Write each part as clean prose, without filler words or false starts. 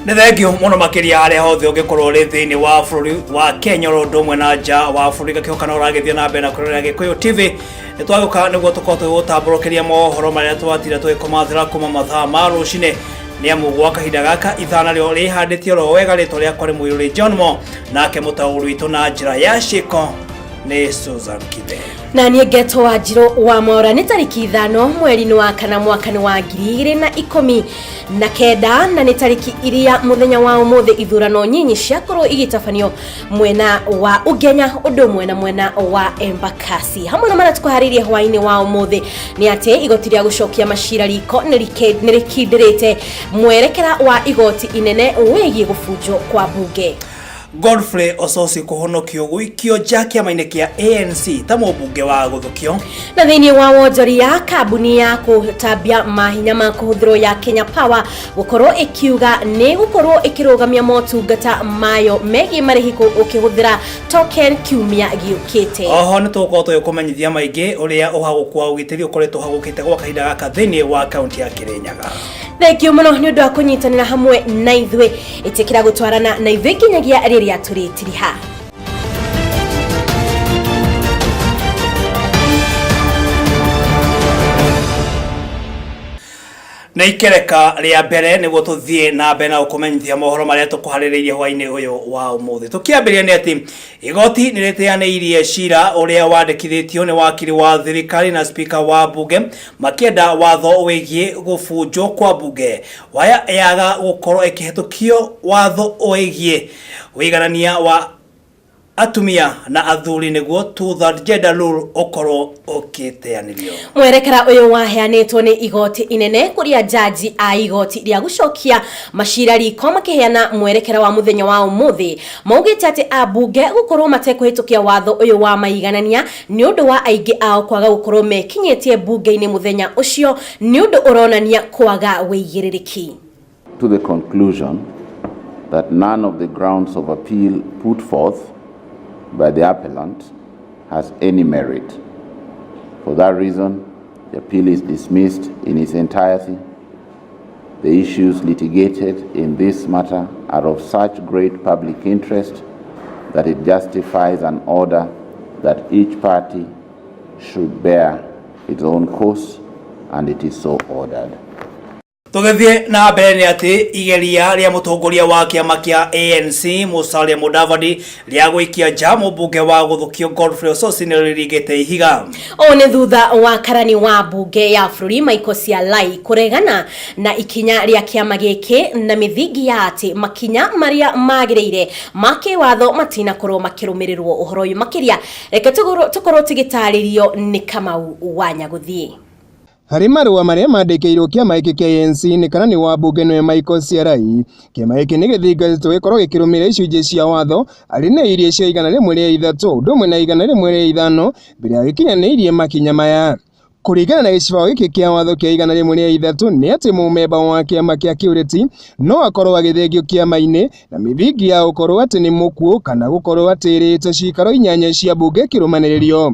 Nethegio muno makiria hare hothe ungikorwo ri thiini wa bururi wa Kenya rondomwe na nja wa bururi gakiokana uragithie na mbere na kurora Gikuyu TV nitwaguka niguo tukote gutambũrũkĩria mohoro maria twatira twikomathira kuma mathaa ma rucine ni amu gwa kahinda gaka ithana rĩo rĩhandĩtio ro wega rĩtwa rĩakwa rĩ Mũirũrĩ John Mo nake mũtaũri witũ na njĩra ya ciĩko nĩ Susan Kibe. Na niĩ Ngeto Wanjirũ wa Mwaũra nĩ tarĩki 5 mweri-inĩ wa kana mwaka-nĩ wa 2019 na nĩ tarĩki iria mũthenya wa ũmũthĩ ithurano nyinyi ciakorwo igĩtabanio mwena wa Ugenya ũndũ ũmwe na mwena wa Embakasi. Hamwe na marĩa tũkũharĩirie hwaĩ-inĩ wa ũmũthĩ nĩ atĩ igoti rĩa gũcokia macira riko nĩ rĩkindĩrĩte mwerekera wa igoti inene wĩgiĩ gũbunjwo kwa mbunge. Godfrey Ososi kuhonokio gwikio nja kĩama-inĩ kĩa ANC ta mũmbunge wa gũthukio. Na thĩinĩ wa wonjoria kambuni ya kũtambia mahinya ma kũhũthĩrwo ya Kenya Power gũkorwo ikiuga nĩ gũkorwo ikĩrũgamia motungata mayo megiĩ marĩhi ũkĩhũthĩra token kiumia gĩũkĩte. Oho nĩ tũgũkorwo tũgĩkũmenyithia maingĩ ũrĩa ũhagũku wa ũgitĩri ũkoretwo ũhagũkĩte gwa kahinda gaka thĩinĩ wa kaunti ya Kĩrĩnyaga. Thengio mũno nĩ ũndũ wa kũnyitanĩra hamwe na ithuĩ ĩtĩkĩra gũtwarana na ithuĩ nginyagia rĩrĩa tũrĩtiriha. Na ikereka rĩa mbere nĩguo tũthiĩ na mbere na gũkũmenyithia mohoro marĩa tũkũharĩrĩirie hwaĩ-inĩ ũyũ wa ũmũthĩ. Tũkĩambĩrĩria nĩ atĩ igoti nĩ rĩteanĩirie cira ũrĩa wandĩkithĩtio nĩ wakiri wa thirikari na spika wa mbunge makĩenda watho wĩgiĩ gũbunjwo kwa mbunge waya yaga gũkorwo ĩkĩhetũkio watho wĩgiĩ wĩiganania wa atumia na athuri niguo two-third gender rule okorwo okiteanirio. Mwerekera uyu waheanĩtwo nĩ igoti inene kũrĩa jaji a igoti rĩa gũcokia macira riko makĩheana mwerekera wa mũthenya wa ũmũthĩ maugĩte atĩ ambunge gũkorwo matekũhetũkia watho ũyũ wa maiganania nĩ ũndũ wa aingĩ ao kwaga gũkorwo mekinyĩtie mbunge-inĩ mũthenya ũcio nĩ ũndũ ũronania kwaga wĩigĩrĩrĩki. To the conclusion that none of the grounds of appeal put forth by the appellant has any merit. For that reason, the appeal is dismissed in its entirety. The issues litigated in this matter are of such great public interest that it justifies an order that each party should bear its own course, and it is so ordered. Tũgĩthiĩ na mbere nĩ atĩ igeria rĩa mũtongoria wa kĩama kĩa ANC Musalia Mudavadi rĩa gũikia nja mũmbunge wa gũthukio Godfrey Ososi nĩ rĩrĩgĩte ihiga. O nĩ thutha wa karani wa mbunge ya bũrũri Michael Sialai kũregana na ikinya rĩa kĩama gĩkĩ na mĩthingi ya atĩ makinya marĩa magĩrĩire ma kĩwatho matinakorwo makĩrũmĩrĩrwo ũhoro ũyũ makĩria. Reke tũkorwo tũgĩtarĩrio nĩ Kamau wa Nyagũthiĩ. Harĩ marũa marĩa mandĩkĩirwo kĩama gĩkĩ kĩa ANC nĩ karani wa mbunge nĩwe Michael Sialai, kĩama gĩkĩ nĩ gĩthingatĩtwo gĩkorwo gĩkĩrũmĩrĩra icunjĩ cia watho arĩ na iria cia 103 ũndũ ũmwe na 105 mbere ya gĩkinyanĩirie makinya maya. Kũringana na gĩcibo gĩkĩ kĩa watho kĩa 103 nĩ atĩ mũmemba wa kĩama kĩa kĩũteti no akorwo agĩthengio kĩama-inĩ na mĩthingi ya gũkorwo atĩ nĩ mũkuũ kana gũkorwo atĩrĩte cikaro 8 cia mbunge kĩrũmanĩrĩrio.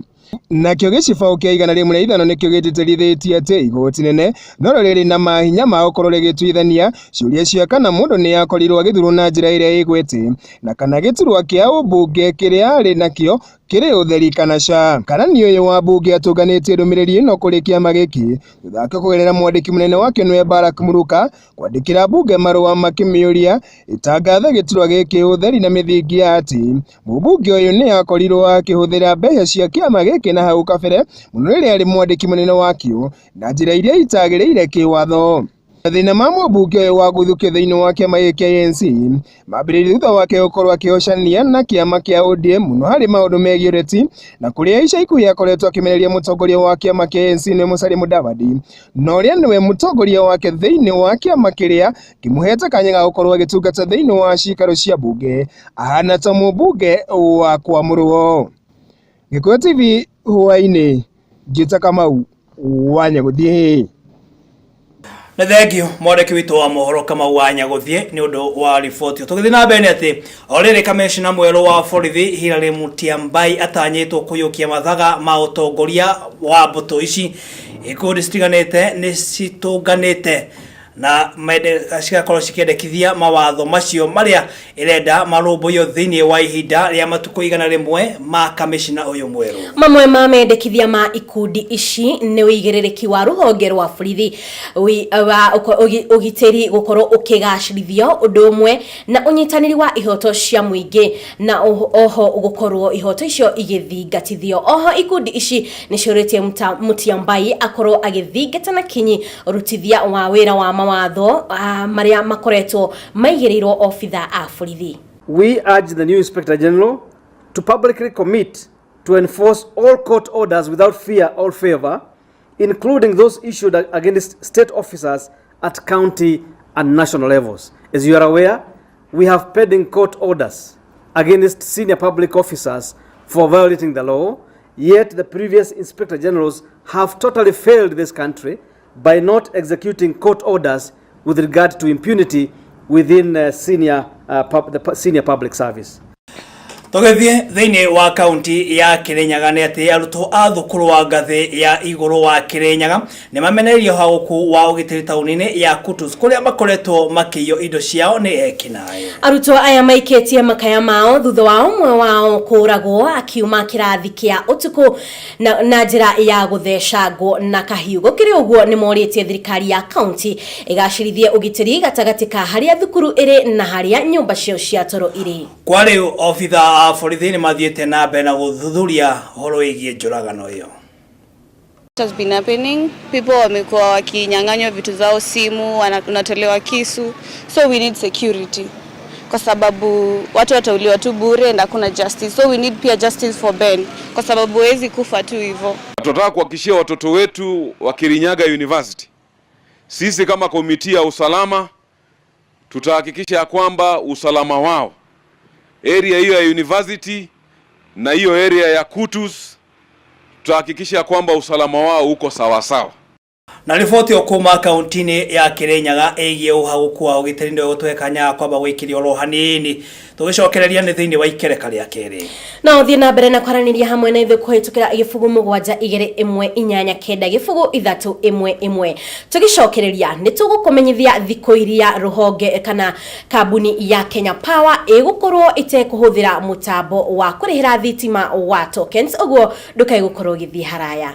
Nakĩo gĩcibo kĩa 105 nĩkĩo gĩtĩtĩrithĩtie atĩ igoti nene no rĩrĩ na mahinya ma gũkorwo rĩgĩtuithania ciũria cia kana mũndũ nĩ akorirwo agĩthurwo na njĩra ĩrĩa ĩgwete na kana gĩturwa kĩa ũmbunge kĩrĩa arĩ nakĩo kĩrĩ ũtheri kana ca. Karani ũyũ wa mbunge atũnganĩtie ndũmĩrĩri ĩno kũrĩ kĩama gĩkĩ thutha wa kũgerera mwandĩki mũnene wake nĩwe Barack Muruka kwandĩkĩra mbunge marũa makĩmĩũria ĩtangathe gĩturwa gĩkĩ ũtheri na mĩthingi ya atĩ mũmbunge ũyũ nĩ akorirwo akĩhũthĩra mbeca cia kĩama gĩkĩ na hau kabere mũno rĩrĩa arĩ mwandĩki mũnene wakĩo na njĩra iria itagĩrĩire kĩwatho. Thĩna ma mũmbunge ũyũ wa gũthukio thĩinĩ wa kĩama gĩkĩ kĩa ANC mambĩrĩirie thutha wake gũkorwo akĩhocania na kĩama kĩa ODM mũno harĩ maũndũ megiĩ ũteti na kũrĩa ica ikuhĩ akoretwo akĩmenereria mũtongoria wa kĩama kĩa ANC nĩ Musalia Mudavadi na ũrĩa nĩwe mũtongoria wake thĩinĩ wa kĩama kĩrĩa kĩmũhete kanya ga gũkorwo agĩtungata thĩinĩ wa cikaro cia mbunge ahana ta mũmbunge wa kwamũrwo. Gikuyu TV hwaĩ-inĩ njĩta Kamau wa Nyagũthiĩ. Na thengio mwandĩki witũ wa mohoro Kamau wa Nyagũthiĩ nĩ ũndũ wa riboti. Tũgĩthiĩ na mbere nĩ atĩ o rĩrĩ kamishna mwerũ wa borithi Hilary Mutyambai atanyĩtwo kũiyũkia mathaga ma ũtongoria wa mbũtũ ici ikundi citiganĩte nĩ citũnganĩte na cigakorwo cikendekithia mawatho macio maria irenda marũmbũiyo thiini wa ihinda ria matuko igana rimwe ma kamishina uyu mweru. Mamwe ma mendekithia ma ikundi ici ni uigĩrĩrĩki wa rũhonge rwa borithi ugitĩri gukorwo ukigacirithio ũndũ ũmwe na unyitanĩri wa ihoto cia mũingĩ na oho gukorwo ihoto icio igithingatithio. Oho ikundi ici niciũrĩtie Mutiambai akorwo agithingata na kinyi rutithia wa wĩra wa mawatho maria makoretwo maigĩrĩirwo obitha a borithi. We urge the new Inspector General to publicly commit to enforce all court orders without fear or favor, including those issued against state officers at county and national levels. As you are aware, we have pending court orders against senior public officers for violating the law, yet the previous Inspector Generals have totally failed this country by not executing court orders with regard to impunity within the senior public service. Togethie thiini wa kaunti ya Kirinyaga ni ati arutwo a thukuru wa ngathi ya iguru wa Kirinyaga ni mamenererio haguku wa ugitiri taunini ya Kutus kuria makoretwo makiyo indo ciao ni ekinayo. Arutwo aya maiketie makaya mao thutha wa umwe wao kuragwo akiuma kirathi kia utuku na njira ya guthecangwo na kahiu. Gukiri uguo ni moritie thirikari ya kaunti igacirithie ugitiri gatagati ka haria thukuru iri na haria nyumba cio cia toro iri. Kwari ofitha borithi ni mathiete na mbere na guthuthuria horo igie njuragano iyo. It has been happening. People wamekuwa wakinyang'anywa vitu zao, simu, wanatolewa kisu. So we need security. Kwa sababu watu watauliwa tu bure na hakuna justice. So we need pia justice for Ben. Kwa sababu hawezi kufa tu hivyo. Tunataka kuhakikishia watoto wetu wa Kirinyaga University, sisi kama komiti ya usalama tutahakikisha kwamba usalama wao area hiyo ya university na hiyo area ya Kutus tutahakikisha kwamba usalama wao uko sawa sawa. Na riboti okuma kauntini ya Kirinyaga egie uhaguku wa ugitiri ndio gutwekanya kwamba gwikirio ro hanini tugicokereria ni thiini wa ikereka ria keri. Na uthie na mbere na kwaraniria hamwe na ithu kuhitukira gifugu 7-2-1-9 gifugu 3-1-1 tugicokereria ni tugukumenyithia thiko iria ruhonge kana kambuni ya Kenya Power igukorwo itekuhuthira mutambo wa kurihira thitima wa tokens uguo ndukai gukorwo githii haraya.